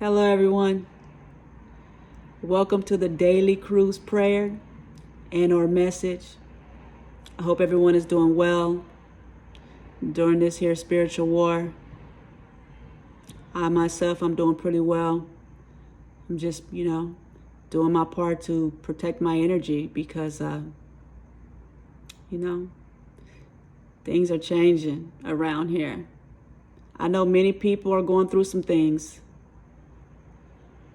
Hello, everyone. Welcome to the daily Cruz prayer and or message. I hope everyone is doing well during this here spiritual war. I myself, I'm doing pretty well. I'm just, doing my part to protect my energy because, things are changing around here. I know many people are going through some things.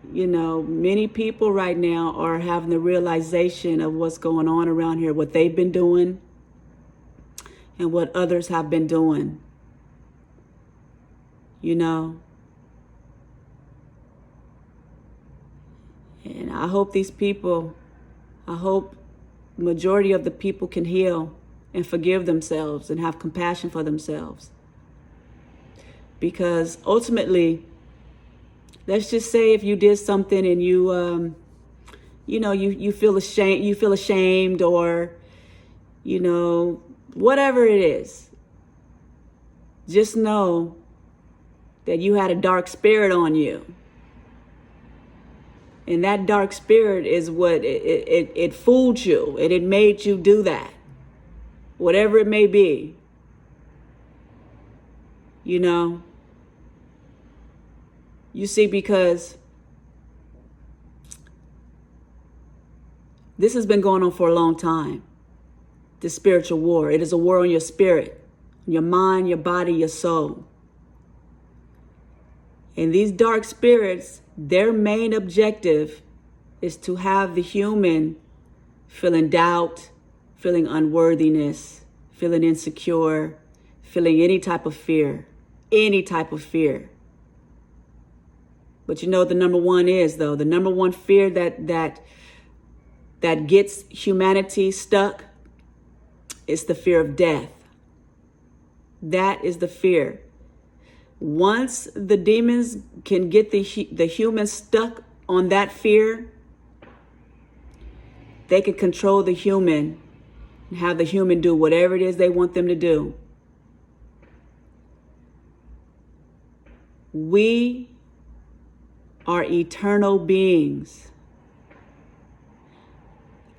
Many people right now are having the realization of what's going on around here, what they've been doing and what others have been doing. And I hope majority of the people can heal and forgive themselves and have compassion for themselves. Because ultimately, let's just say if you did something and you feel ashamed or, whatever it is, just know that you had a dark spirit on you. And that dark spirit is what it fooled you and it made you do that, whatever it may be. You see, because this has been going on for a long time, this spiritual war. It is a war on your spirit, your mind, your body, your soul. And these dark spirits, their main objective is to have the human feeling doubt, feeling unworthiness, feeling insecure, feeling any type of fear. But the number one fear that gets humanity stuck is the fear of death. That is the fear. Once the demons can get the human stuck on that fear, they can control the human and have the human do whatever it is they want them to do. We are eternal beings.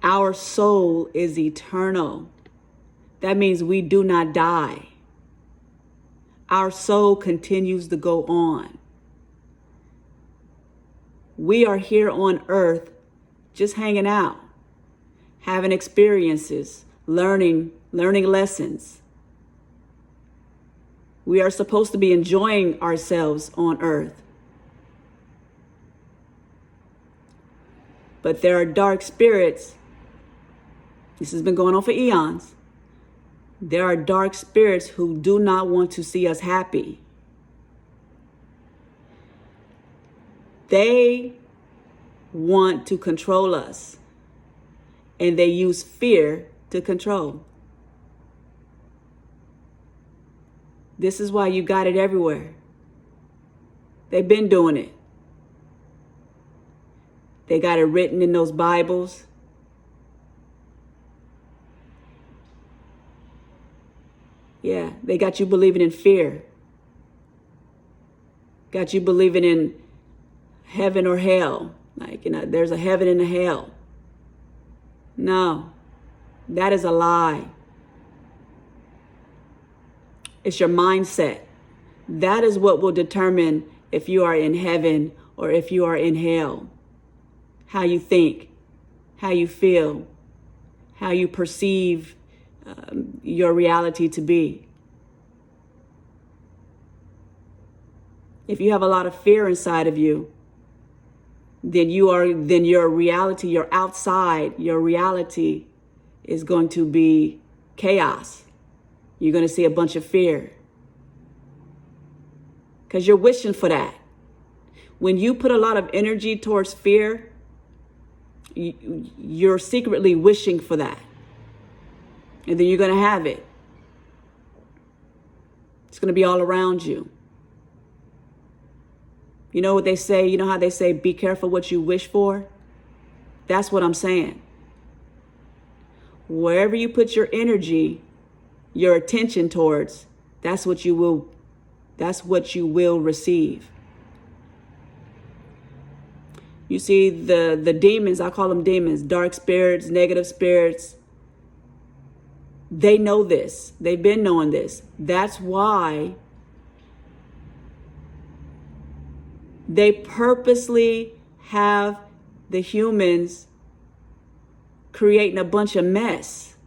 Our soul is eternal. That means we do not die. Our soul continues to go on. We are here on earth just hanging out, having experiences, learning lessons. We are supposed to be enjoying ourselves on earth. But there are dark spirits. This has been going on for eons. There are dark spirits who do not want to see us happy. They want to control us, and they use fear to control. This is why you got it everywhere. They've been doing it. They got it written in those Bibles. Yeah, they got you believing in fear. Got you believing in heaven or hell. There's a heaven and a hell. No, that is a lie. It's your mindset. That is what will determine if you are in heaven or if you are in hell. How you think, how you feel, how you perceive your reality to be. If you have a lot of fear inside of you, then your reality, your outside, your reality is going to be chaos. You're going to see a bunch of fear. Because you're wishing for that. When you put a lot of energy towards fear, you're secretly wishing for that. And then you're going to have it. It's going to be all around you. You know what they say? You know how they say, be careful what you wish for? That's what I'm saying. Wherever you put your energy, your attention towards, that's what you will receive. You see, the demons, I call them demons, dark spirits, negative spirits, they know this. They've been knowing this. That's why they purposely have the humans creating a bunch of mess,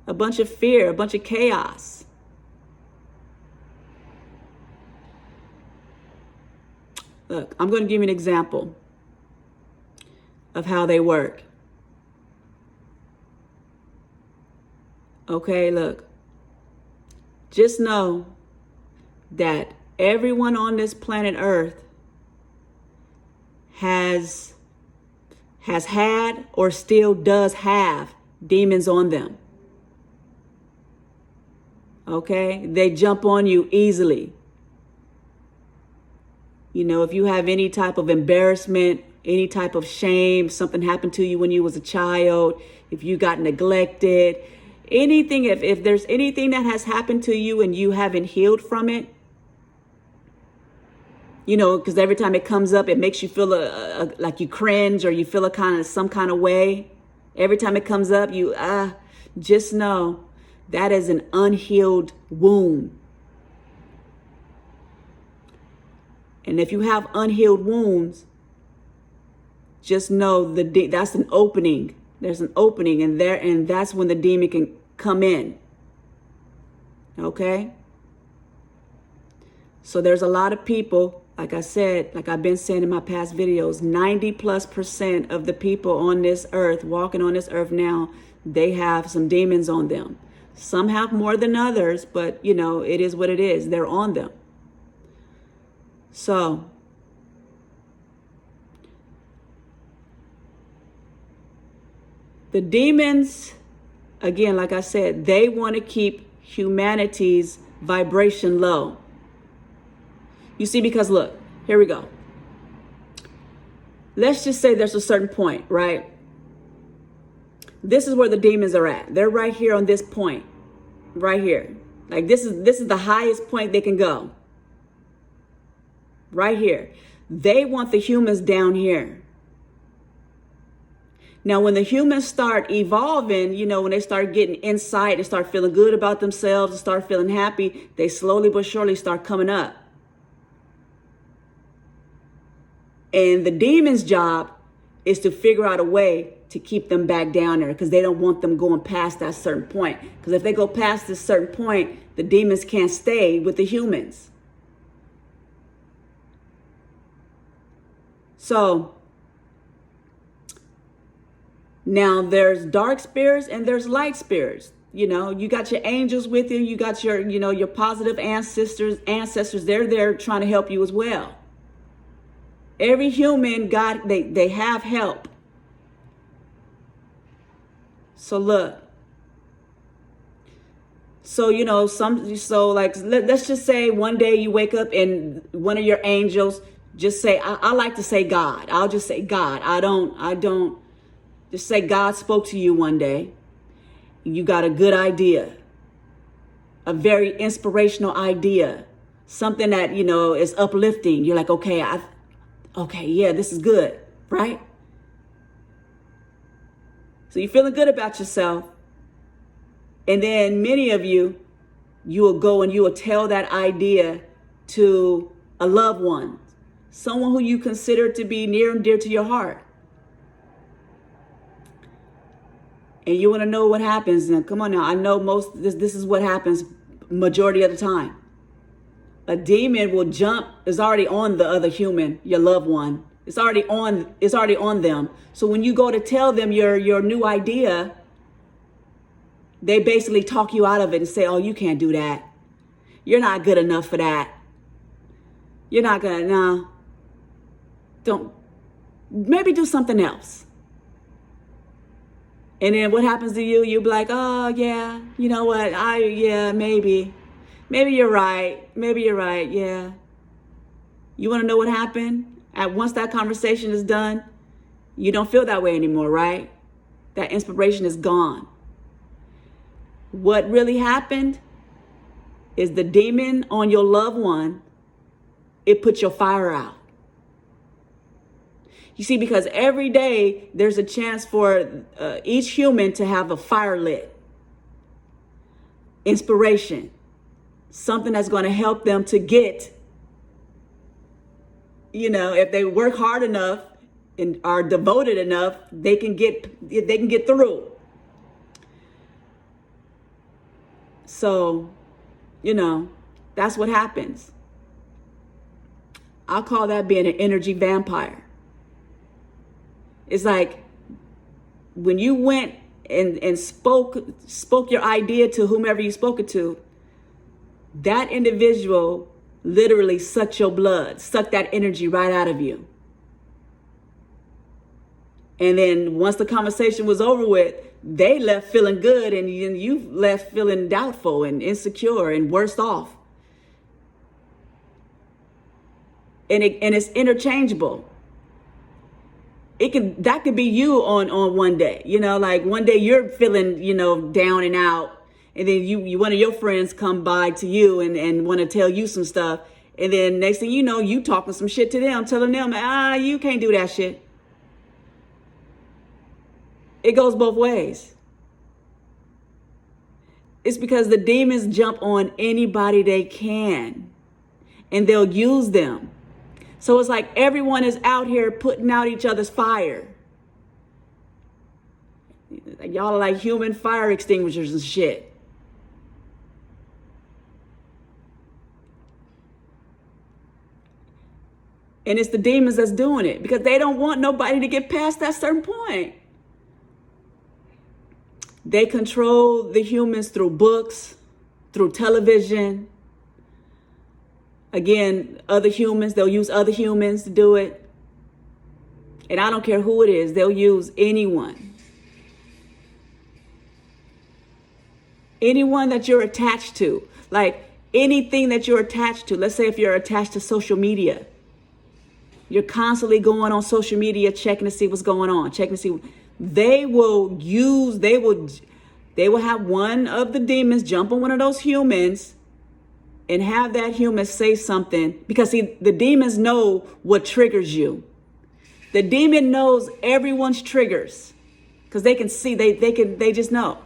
a bunch of fear, a bunch of chaos. Look, I'm going to give you an example of how they work. Okay, look, just know that everyone on this planet Earth has had or still does have demons on them. Okay, they jump on you easily. You know, if you have any type of embarrassment, any type of shame, something happened to you when you was a child, if you got neglected, anything, if there's anything that has happened to you and you haven't healed from it, you know, because every time it comes up, it makes you feel like you cringe or you feel some kind of way. Every time it comes up, you just know that is an unhealed wound. And if you have unhealed wounds, just know that's an opening. There's an opening, and that's when the demon can come in. Okay? So there's a lot of people, like I said, like I've been saying in my past videos, 90+% of the people on this earth, walking on this earth now, they have some demons on them. Some have more than others, but you know, it is what it is. They're on them. So the demons, again, like I said, they want to keep humanity's vibration low. You see, because look, here we go. Let's just say there's a certain point, right? This is where the demons are at. They're right here on this point, right here. Like this is the highest point they can go. Right here. They want the humans down here. Now, when the humans start evolving, you know, when they start getting insight and start feeling good about themselves and start feeling happy, they slowly but surely start coming up. And the demon's job is to figure out a way to keep them back down there because they don't want them going past that certain point. Because if they go past this certain point, the demons can't stay with the humans. So now there's dark spirits and there's light spirits. You know, you got your angels with you. You got your, you know, your positive ancestors. They're there trying to help you as well. Every human they have help. So look. So, you know, let's just say one day you wake up and one of your angels just say, I like to say God. I'll just say God. I don't just say God spoke to you one day. You got a good idea, a very inspirational idea, something that, you know, is uplifting. You're like, okay, yeah, this is good, right? So you're feeling good about yourself. And then many of you will go and you will tell that idea to a loved one, someone who you consider to be near and dear to your heart. And you want to know what happens. Now, come on now. I know this is what happens majority of the time. A demon will jump, is already on the other human, your loved one. It's already on them. So when you go to tell them your new idea, they basically talk you out of it and say, oh, you can't do that. You're not good enough for that. You're not gonna, no. Don't, maybe do something else. And then what happens to you? You'll be like, oh yeah, you know what? Maybe you're right. Maybe you're right. Yeah. You want to know what happened? Once that conversation is done, you don't feel that way anymore, right? That inspiration is gone. What really happened is the demon on your loved one, it put your fire out. You see, because every day there's a chance for each human to have a fire lit, inspiration, something that's going to help them to get, if they work hard enough and are devoted enough, they can get through. So, that's what happens. I'll call that being an energy vampire. It's like when you went and spoke your idea to whomever you spoke it to, that individual literally sucked your blood, sucked that energy right out of you. And then once the conversation was over with, they left feeling good, and you left feeling doubtful and insecure and worse off. And it's interchangeable. That could be you on one day, like one day you're feeling, down and out, and then one of your friends come by to you and want to tell you some stuff, and then next thing you know, you talking some shit to them, telling them, you can't do that shit. It goes both ways. It's because the demons jump on anybody they can, and they'll use them. So it's like everyone is out here putting out each other's fire. Y'all are like human fire extinguishers and shit. And it's the demons that's doing it because they don't want nobody to get past that certain point. They control the humans through books, through television. Again, other humans, they'll use other humans to do it. And I don't care who it is, they'll use anyone. Anyone that you're attached to, like anything that you're attached to. Let's say if you're attached to social media, you're constantly going on social media, checking to see what's going on, checking to see. They will have one of the demons jump on one of those humans and have that human say something, because see, the demons know what triggers you. The demon knows everyone's triggers because they can see, they just know.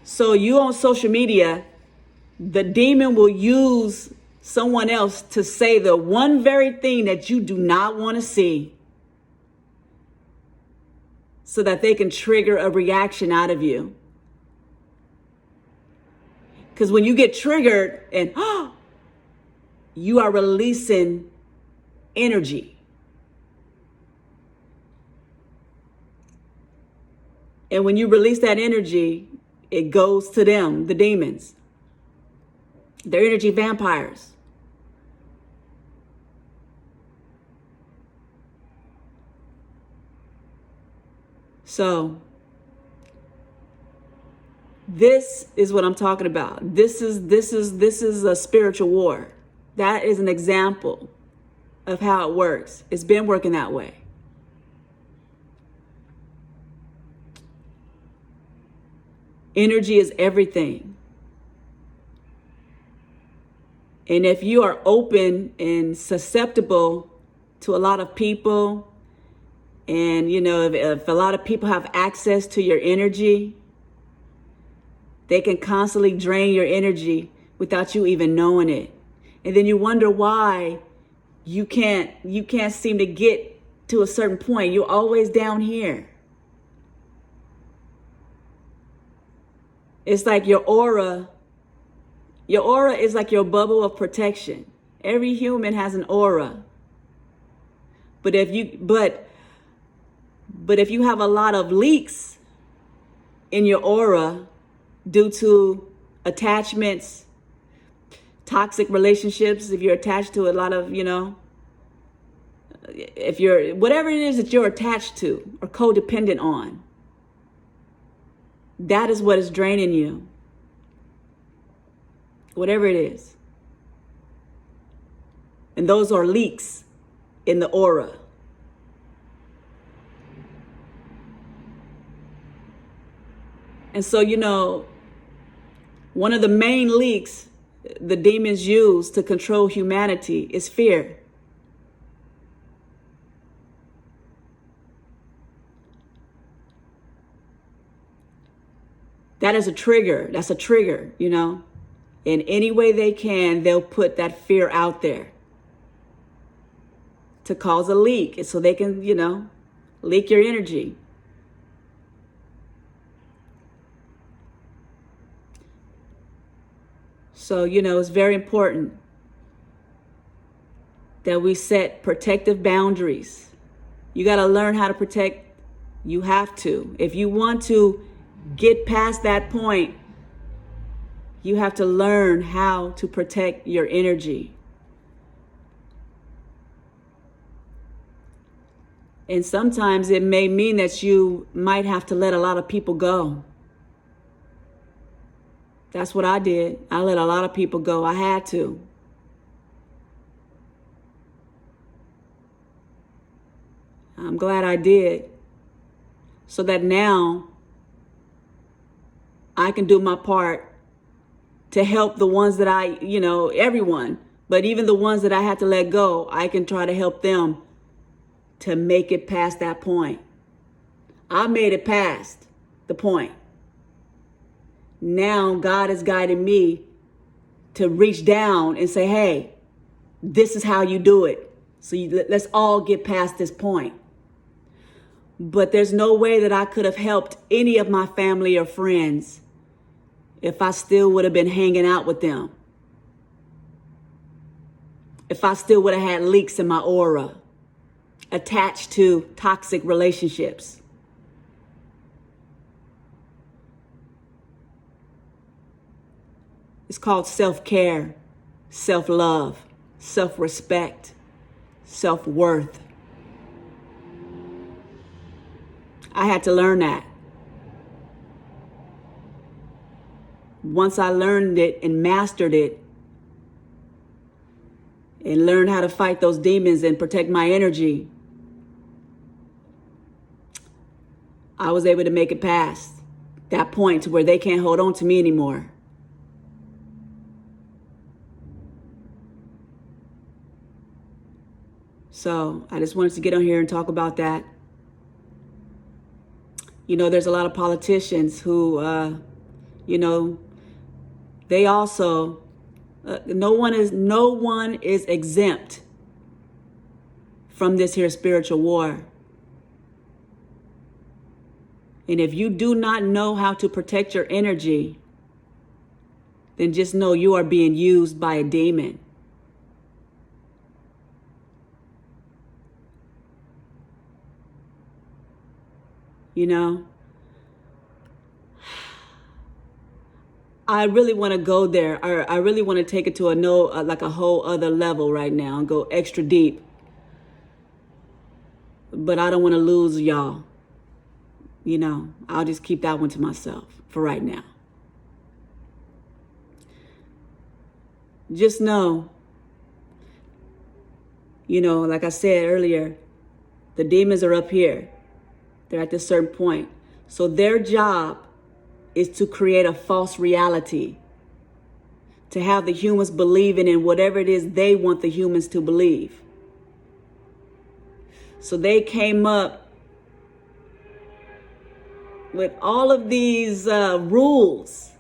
So you on social media, the demon will use someone else to say the one very thing that you do not want to see, so that they can trigger a reaction out of you. Because when you get triggered and you are releasing energy. And when you release that energy, it goes to them, the demons. They're energy vampires. So this is what I'm talking about. This is a spiritual war. That is an example of how it works. It's been working that way. Energy is everything. And if you are open and susceptible to a lot of people, and if a lot of people have access to your energy, they can constantly drain your energy without you even knowing it. And then you wonder why you can't seem to get to a certain point. You're always down here. It's like your aura is like your bubble of protection. Every human has an aura. But if you have a lot of leaks in your aura due to attachments, toxic relationships, if you're attached to a lot of, if you're, whatever it is that you're attached to or codependent on, that is what is draining you. Whatever it is. And those are leaks in the aura. And so, one of the main leaks the demons use to control humanity is fear. That is a trigger. That's a trigger, you know. In any way they can, they'll put that fear out there to cause a leak so they can, you know, leak your energy. So, you know, it's very important that we set protective boundaries. You got to learn how to protect. You have to. If you want to get past that point, you have to learn how to protect your energy. And sometimes it may mean that you might have to let a lot of people go. That's what I did. I let a lot of people go. I had to. I'm glad I did. So that now I can do my part to help the ones that I, you know, everyone, but even the ones that I had to let go, I can try to help them to make it past that point. I made it past the point. Now God is guiding me to reach down and say, hey, this is how you do it. So let's all get past this point. But there's no way that I could have helped any of my family or friends if I still would have been hanging out with them. If I still would have had leaks in my aura, attached to toxic relationships. It's called self-care, self-love, self-respect, self-worth. I had to learn that. Once I learned it and mastered it and learned how to fight those demons and protect my energy, I was able to make it past that point to where they can't hold on to me anymore. So I just wanted to get on here and talk about that. You know, there's a lot of politicians who, you know, they also, no one is exempt from this here spiritual war. And if you do not know how to protect your energy, then just know you are being used by a demon. You know, I really want to go there. I really want to take it to like a whole other level right now and go extra deep. But I don't want to lose y'all. You know, I'll just keep that one to myself for right now. Just know, you know, like I said earlier, the demons are up here. They're at this certain point. So their job is to create a false reality, to have the humans believing in whatever it is they want the humans to believe. So they came up with all of these rules.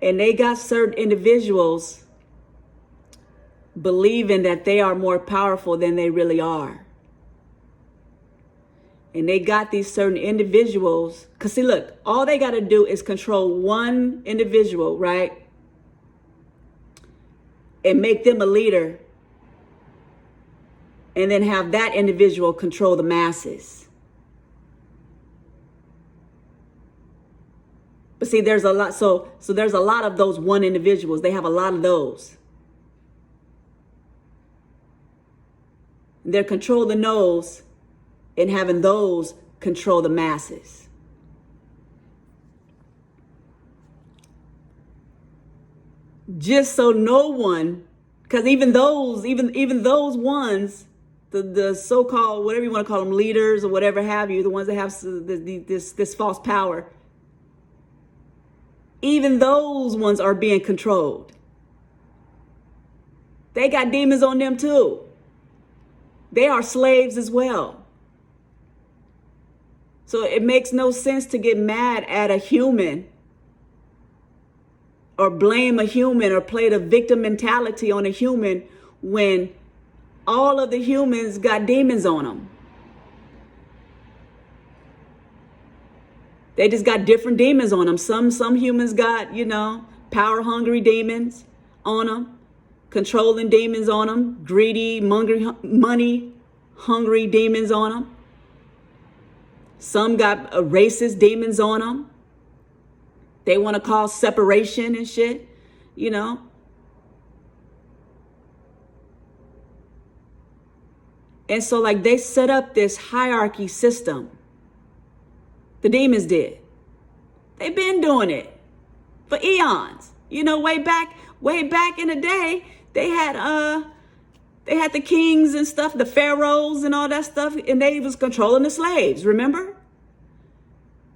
And they got certain individuals believing that they are more powerful than they really are. And they got these certain individuals, because see, look, all they got to do is control one individual, right? And make them a leader. And then have that individual control the masses. But see, there's a lot. So there's a lot of those one individuals. They have a lot of those. They're controlling those and having those control the masses. Just so no one, because even those ones, the so-called, whatever you want to call them, leaders or whatever have you, the ones that have this false power, even those ones are being controlled. They got demons on them too. They are slaves as well. So it makes no sense to get mad at a human or blame a human or play the victim mentality on a human when all of the humans got demons on them. They just got different demons on them. Some humans got, power hungry demons on them, controlling demons on them, greedy, money hungry demons on them. Some got racist demons on them. They want to cause separation and shit, And so like they set up this hierarchy system. The demons did. They've been doing it for eons. Way back in the day, they had the kings and stuff, the pharaohs and all that stuff, and they was controlling the slaves, remember?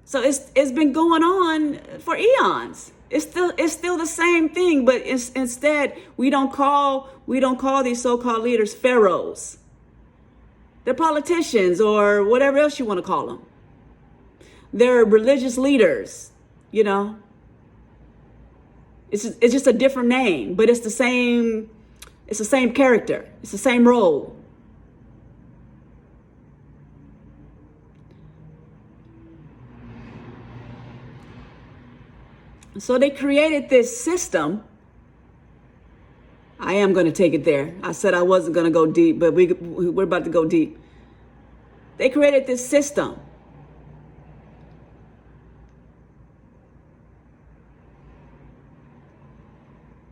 So it's been going on for eons. It's still the same thing, but instead we don't call these so-called leaders pharaohs. They're politicians or whatever else you want to call them. They're religious leaders, It's just a different name, but it's the same character. It's the same role. So they created this system. I am going to take it there. I said I wasn't going to go deep, but we're about to go deep. They created this system.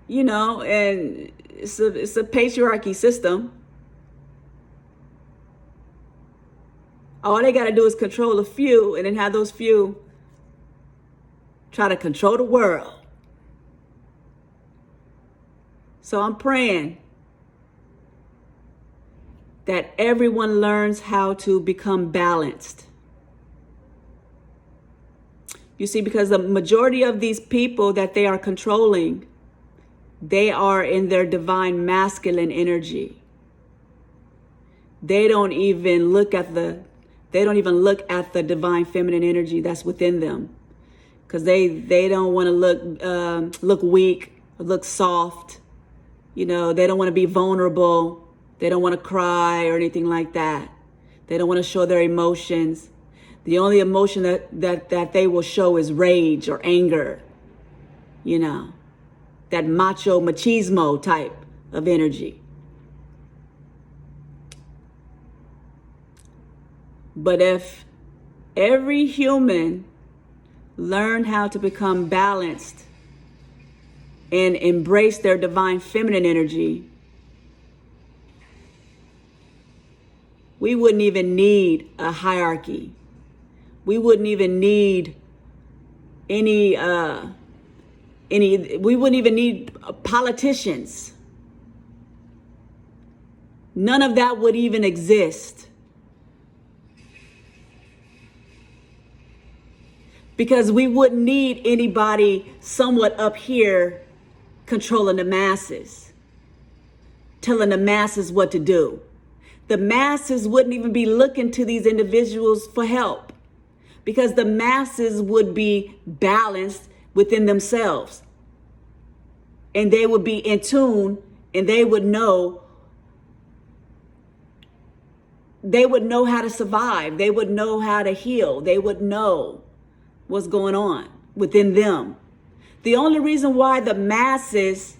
And it's a patriarchy system. All they got to do is control a few and then have those few try to control the world. So I'm praying that everyone learns how to become balanced. You see, because the majority of these people that they are controlling, they are in their divine masculine energy. They don't even look at the divine feminine energy that's within them, because they don't want to look weak, or look soft. They don't want to be vulnerable. They don't want to cry or anything like that. They don't want to show their emotions. The only emotion that they will show is rage or anger. That machismo type of energy. But if every human learned how to become balanced and embrace their divine feminine energy, we wouldn't even need a hierarchy. We wouldn't even need we wouldn't even need politicians. None of that would even exist. Because we wouldn't need anybody somewhat up here controlling the masses, telling the masses what to do. The masses wouldn't even be looking to these individuals for help, because the masses would be balanced within themselves. And they would be in tune, and they would know how to survive. They would know how to heal. They would know what's going on within them. The only reason why the masses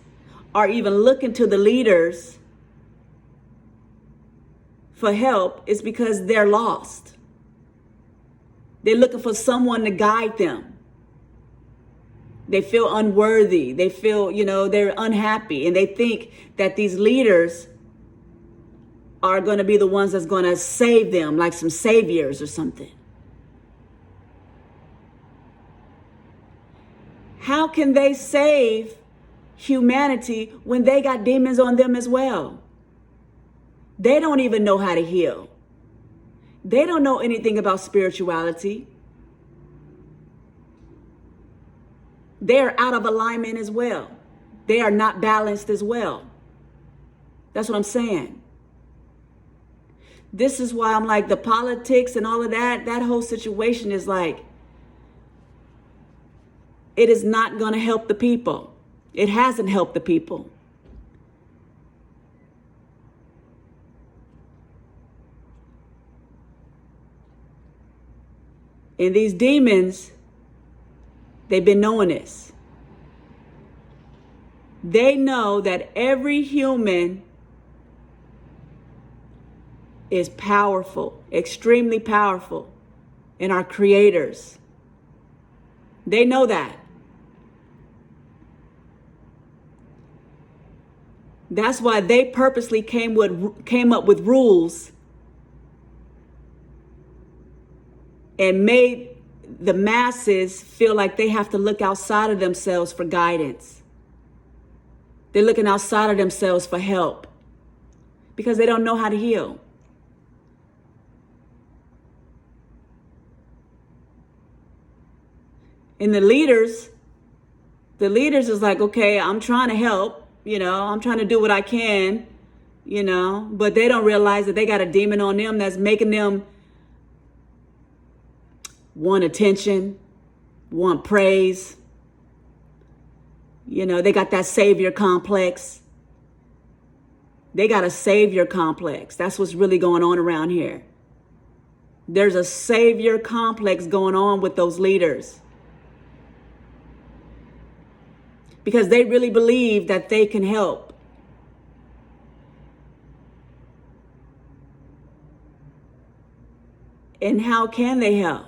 are even looking to the leaders for help is because they're lost. They're looking for someone to guide them. They feel unworthy. They feel, they're unhappy. And they think that these leaders are going to be the ones that's going to save them, like some saviors or something. How can they save humanity when they got demons on them as well? They don't even know how to heal. They don't know anything about spirituality. They're out of alignment as well. They are not balanced as well. That's what I'm saying. This is why I'm like, the politics and all of that, that whole situation is like, it is not going to help the people. It hasn't helped the people. And these demons, they've been knowing this. They know that every human is powerful, extremely powerful, and are creators. They know that. That's why they purposely came up with rules and made the masses feel like they have to look outside of themselves for guidance. They're looking outside of themselves for help because they don't know how to heal. And the leaders is like, okay, I'm trying to help, I'm trying to do what I can, but they don't realize that they got a demon on them that's making them want attention, want praise. They got that savior complex. They got a savior complex. That's what's really going on around here. There's a savior complex going on with those leaders. Because they really believe that they can help. And how can they help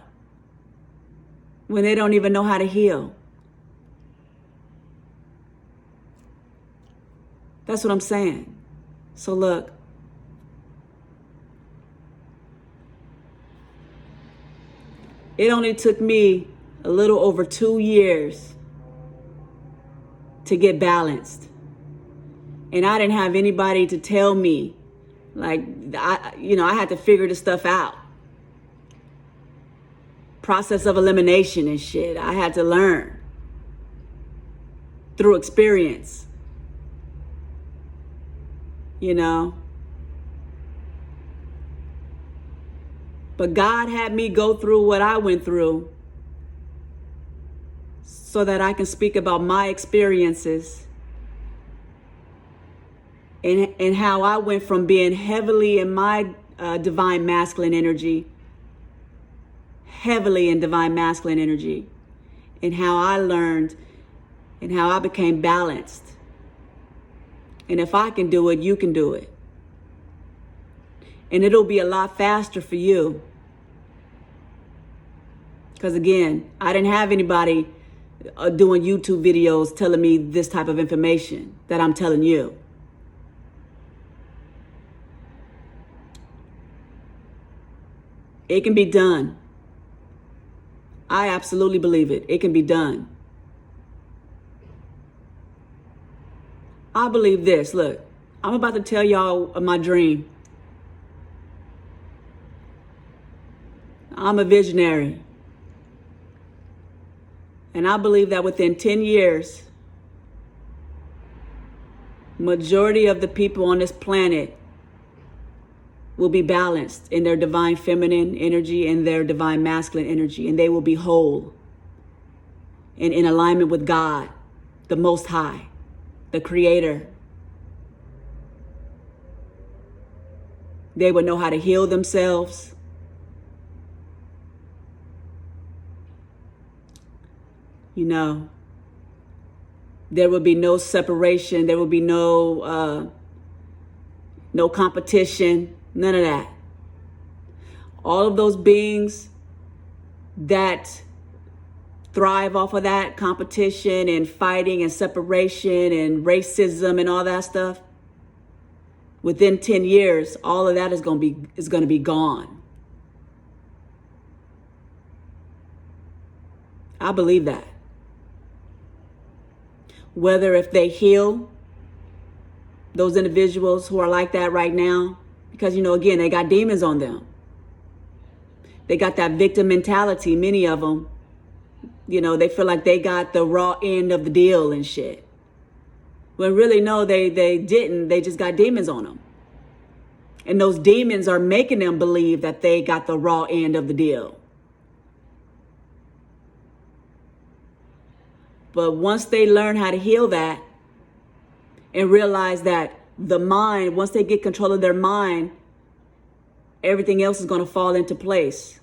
when they don't even know how to heal? That's what I'm saying. So look, it only took me a little over 2 years to get balanced. And I didn't have anybody to tell me, I had to figure this stuff out. Process of elimination and shit. I had to learn through experience. But God had me go through what I went through so that I can speak about my experiences and how I went from being heavily in my divine masculine energy, and how I learned and how I became balanced. And if I can do it, you can do it. And it'll be a lot faster for you. Because again, I didn't have anybody doing YouTube videos telling me this type of information that I'm telling you. It can be done. I absolutely believe it. It can be done. I believe this. Look, I'm about to tell y'all my dream. I'm a visionary. And I believe that within 10 years, majority of the people on this planet will be balanced in their divine feminine energy and their divine masculine energy, and they will be whole and in alignment with God, the Most High, the Creator. They will know how to heal themselves. There will be no separation. There will be no competition. None of that. All of those beings that thrive off of that competition and fighting and separation and racism and all that stuff, within 10 years, all of that is going to be gone. I believe that. Whether if they heal those individuals who are like that right now, because, again, they got demons on them. They got that victim mentality, many of them. They feel like they got the raw end of the deal and shit. When really, no, they didn't. They just got demons on them. And those demons are making them believe that they got the raw end of the deal. But once they learn how to heal that and realize that the mind, once they get control of their mind, everything else is going to fall into place.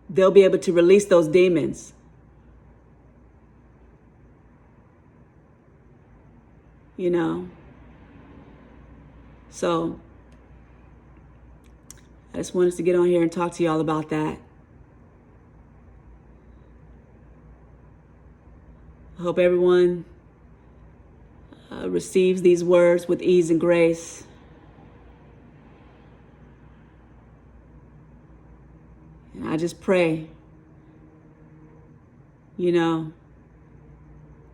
They'll be able to release those demons. You know? So, I just wanted to get on here and talk to y'all about that. I hope everyone receives these words with ease and grace. And I just pray, you know,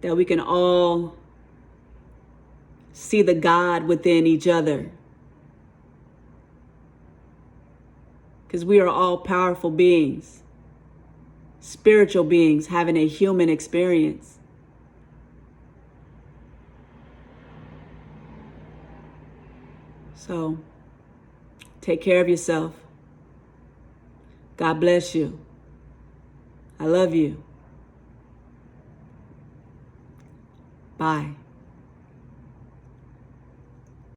that we can all see the God within each other. Because we are all powerful beings, spiritual beings having a human experience. So, take care of yourself. God bless you. I love you. Bye.